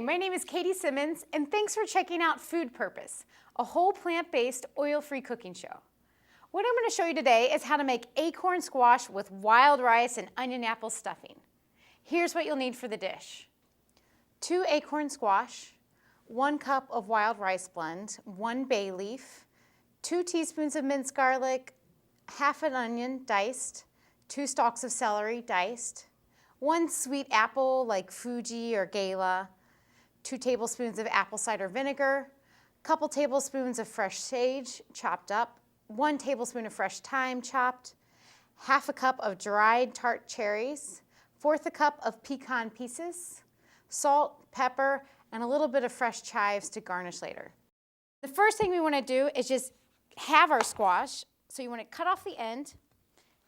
Hi, my name is Katie Simmons, and thanks for checking out Food Purpose, a whole plant-based, oil-free cooking show. What I'm going to show you today is how to make acorn squash with wild rice and onion apple stuffing. Here's what you'll need for the dish. 2 acorn squash, 1 cup of wild rice blend, 1 bay leaf, 2 teaspoons of minced garlic, half an onion diced, 2 stalks of celery diced, 1 sweet apple like Fuji or Gala, 2 tablespoons of apple cider vinegar, a couple tablespoons of fresh sage chopped up, 1 tablespoon of fresh thyme chopped, half a cup of dried tart cherries, 1/4 a cup of pecan pieces, salt, pepper, and a little bit of fresh chives to garnish later. The first thing we want to do is just have our squash. So you want to cut off the end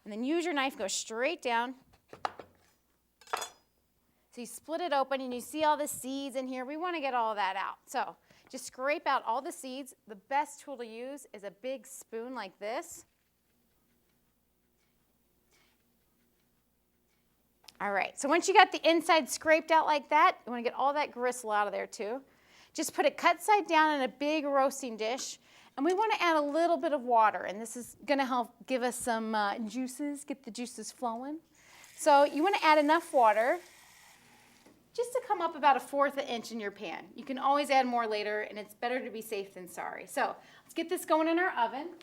and then use your knife, go straight down. So you split it open and you see all the seeds in here. We want to get all of that out. So just scrape out all the seeds. The best tool to use is a big spoon like this. All right, so once you got the inside scraped out like that, you want to get all that gristle out of there too. Just put it cut side down in a big roasting dish. And we want to add a little bit of water, and this is going to help give us some juices, get the juices flowing. So you want to add enough water just to come up about 1/4 inch in your pan. You can always add more later, and it's better to be safe than sorry. So let's get this going in our oven.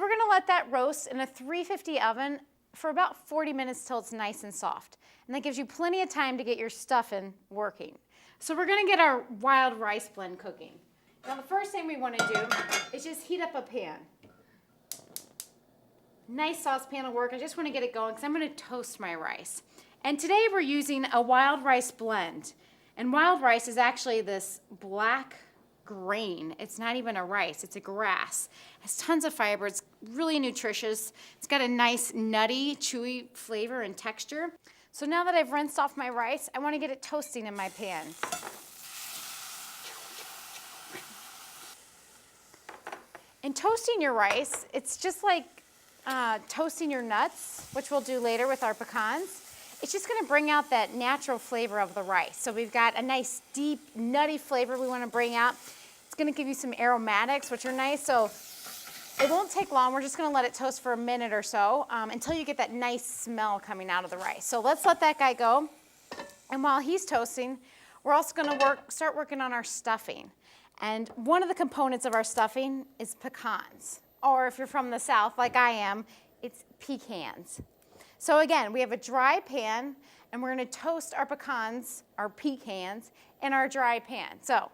We're going to let that roast in a 350 oven for about 40 minutes till it's nice and soft. And that gives you plenty of time to get your stuffing working. So we're going to get our wild rice blend cooking. Now the first thing we want to do is just heat up a pan. Nice saucepan will work. I just want to get it going because I'm going to toast my rice. And today we're using a wild rice blend. And wild rice is actually this black grain. It's not even a rice, it's a grass. It has tons of fiber. It's really nutritious. It's got a nice nutty, chewy flavor and texture. So now that I've rinsed off my rice, I want to get it toasting in my pan. In toasting your rice, it's just like toasting your nuts, which we'll do later with our pecans. It's just going to bring out that natural flavor of the rice. So we've got a nice, deep, nutty flavor we want to bring out. It's going to give you some aromatics, which are nice. So it won't take long. We're just going to let it toast for a minute or so until you get that nice smell coming out of the rice. So let's let that guy go. And while he's toasting, we're also going to start working on our stuffing. And one of the components of our stuffing is pecans. Or if you're from the South, like I am, it's pecans. So again, we have a dry pan, and we're going to toast our pecans, our pecans, in our dry pan. So a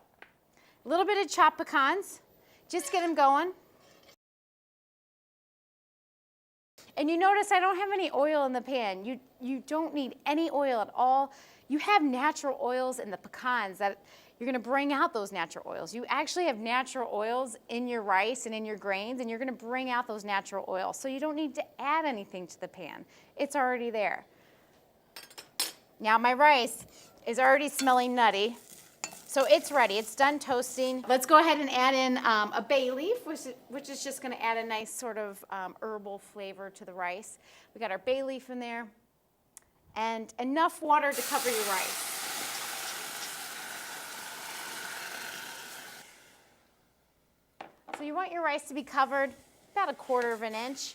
little bit of chopped pecans, just get them going. And you notice I don't have any oil in the pan. You don't need any oil at all. You have natural oils in the pecans that you're going to bring out those natural oils. You actually have natural oils in your rice and in your grains, and you're going to bring out those natural oils. So you don't need to add anything to the pan. It's already there. Now my rice is already smelling nutty, so it's ready. It's done toasting. Let's go ahead and add in a bay leaf, which is just going to add a nice sort of herbal flavor to the rice. We got our bay leaf in there, and enough water to cover your rice. So you want your rice to be covered about 1/4 inch,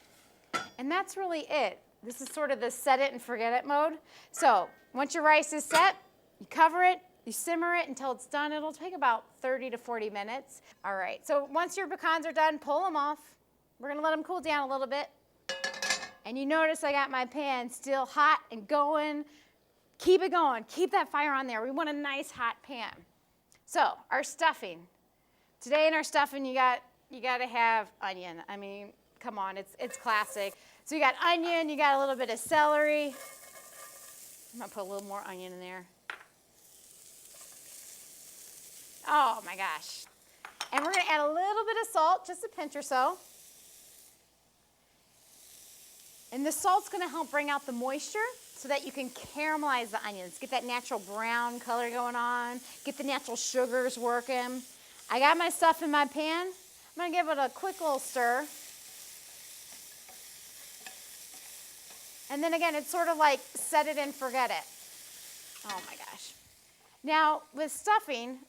and that's really it. This is sort of the set it and forget it mode. So once your rice is set, you cover it, you simmer it until it's done. It'll take about 30 to 40 minutes. All right, so once your pecans are done, pull them off. We're gonna let them cool down a little bit. And you notice I got my pan still hot and going. Keep it going, keep that fire on there. We want a nice hot pan. So our stuffing. Today in our stuffing, you got to have onion. I mean, come on, it's classic. So you got onion, you got a little bit of celery. I'm gonna put a little more onion in there. Oh my gosh. And we're gonna add a little bit of salt, just a pinch or so. And the salt's gonna help bring out the moisture so that you can caramelize the onions, get that natural brown color going on, get the natural sugars working. I got my stuff in my pan. I'm going to give it a quick little stir. And then again, it's sort of like set it and forget it. Oh my gosh. Now, with stuffing,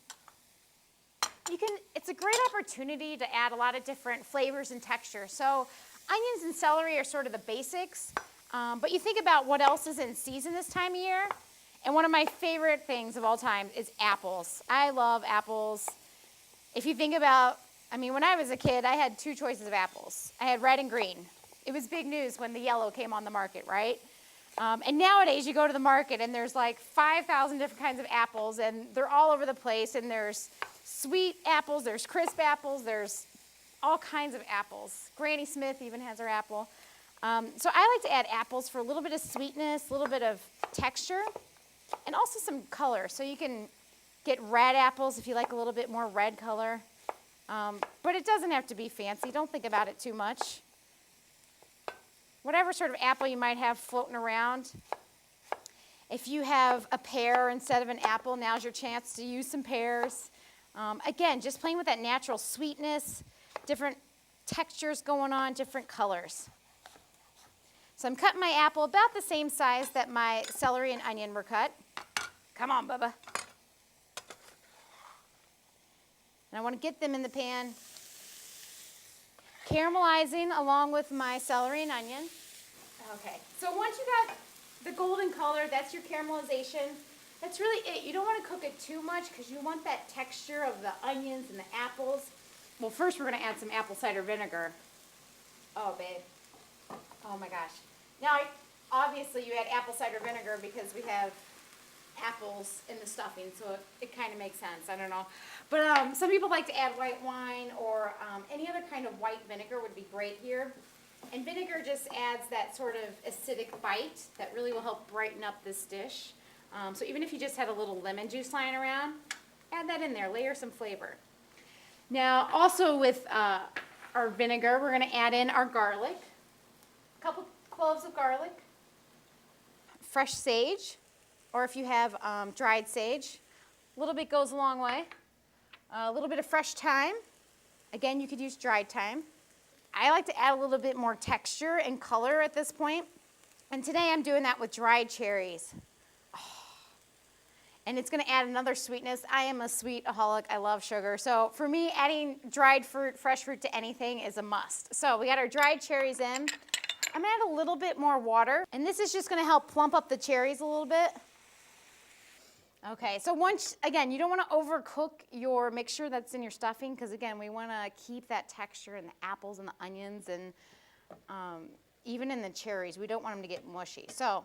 it's a great opportunity to add a lot of different flavors and textures. So onions and celery are sort of the basics, but you think about what else is in season this time of year. And one of my favorite things of all time is apples. I love apples. If you think about, I mean, when I was a kid, I had two choices of apples. I had red and green. It was big news when the yellow came on the market, right? And nowadays you go to the market and there's like 5,000 different kinds of apples and they're all over the place, and there's sweet apples, there's crisp apples, there's all kinds of apples. Granny Smith even has her apple. So I like to add apples for a little bit of sweetness, a little bit of texture, and also some color. So you can get red apples if you like a little bit more red color. But it doesn't have to be fancy. Don't think about it too much. Whatever sort of apple you might have floating around. If you have a pear instead of an apple, now's your chance to use some pears. Again, just playing with that natural sweetness, different textures going on, different colors. So I'm cutting my apple about the same size that my celery and onion were cut. Come on, Bubba. And I want to get them in the pan, caramelizing along with my celery and onion. Okay, so once you got the golden color, that's your caramelization. That's really it. You don't want to cook it too much because you want that texture of the onions and the apples. Well, first we're going to add some apple cider vinegar. Oh, babe. Oh my gosh. Now, obviously you add apple cider vinegar because we have apples in the stuffing, so it kind of makes sense. I don't know. But some people like to add white wine or any other kind of white vinegar would be great here. And vinegar just adds that sort of acidic bite that really will help brighten up this dish. So even if you just had a little lemon juice lying around, add that in there, layer some flavor. Now, also with our vinegar, we're going to add in our garlic. A couple cloves of garlic. Fresh sage, or if you have dried sage, a little bit goes a long way. A little bit of fresh thyme. Again, you could use dried thyme. I like to add a little bit more texture and color at this point. And today I'm doing that with dried cherries. Oh. And it's going to add another sweetness. I am a sweetaholic. I love sugar. So for me, adding dried fruit, fresh fruit to anything is a must. So we got our dried cherries in. I'm going to add a little bit more water. And this is just going to help plump up the cherries a little bit. Okay, so once, again, you don't want to overcook your mixture that's in your stuffing because, again, we want to keep that texture in the apples and the onions and even in the cherries. We don't want them to get mushy. So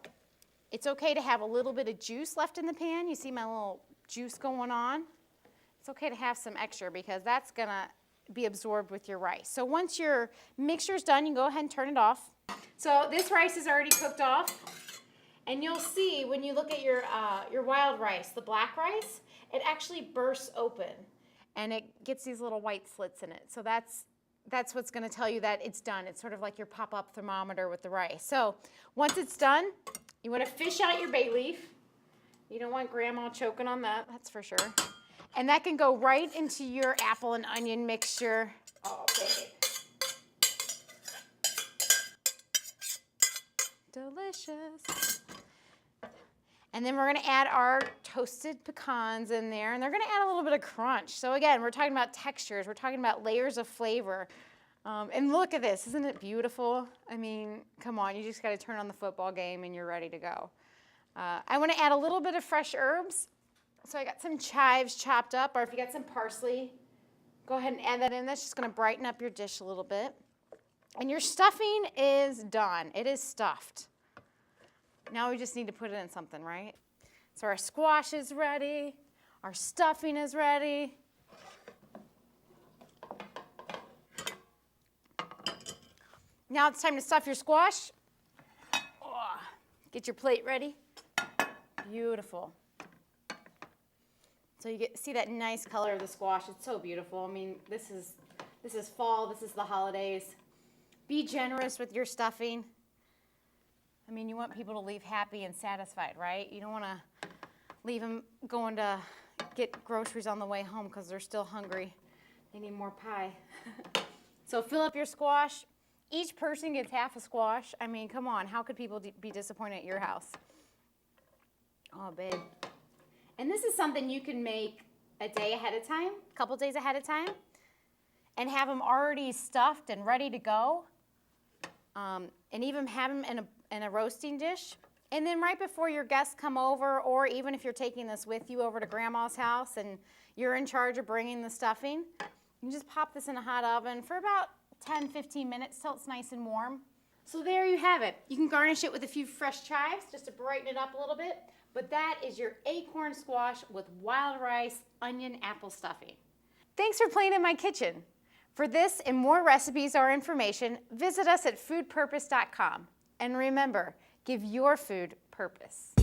it's okay to have a little bit of juice left in the pan. You see my little juice going on? It's okay to have some extra because that's going to be absorbed with your rice. So once your mixture's done, you can go ahead and turn it off. So this rice is already cooked off. And you'll see when you look at your wild rice, the black rice, it actually bursts open and it gets these little white slits in it. So that's what's going to tell you that it's done. It's sort of like your pop-up thermometer with the rice. So once it's done, you want to fish out your bay leaf. You don't want grandma choking on that, that's for sure. And that can go right into your apple and onion mixture. Oh, babe. Delicious. And then we're going to add our toasted pecans in there, and they're going to add a little bit of crunch. So again, we're talking about textures. We're talking about layers of flavor. And look at this. Isn't it beautiful? I mean, come on. You just got to turn on the football game, and you're ready to go. I want to add a little bit of fresh herbs. So I got some chives chopped up, or if you got some parsley, go ahead and add that in. That's just going to brighten up your dish a little bit. And your stuffing is done. It is stuffed. Now we just need to put it in something, right? So our squash is ready. Our stuffing is ready. Now it's time to stuff your squash. Oh, get your plate ready. Beautiful. So you see that nice color of the squash. It's so beautiful. I mean, this is fall. This is the holidays. Be generous with your stuffing. I mean, you want people to leave happy and satisfied, right? You don't want to leave them going to get groceries on the way home because they're still hungry. They need more pie. So fill up your squash. Each person gets half a squash. I mean, come on. How could people be disappointed at your house? Oh, babe. And this is something you can make a day ahead of time, a couple days ahead of time, and have them already stuffed and ready to go. And even have them in a roasting dish. And then right before your guests come over, or even if you're taking this with you over to Grandma's house and you're in charge of bringing the stuffing, you can just pop this in a hot oven for about 10-15 minutes till it's nice and warm. So there you have it. You can garnish it with a few fresh chives just to brighten it up a little bit. But that is your acorn squash with wild rice, onion, apple stuffing. Thanks for playing in my kitchen. For this and more recipes or information, visit us at foodpurpose.com. And remember, give your food purpose.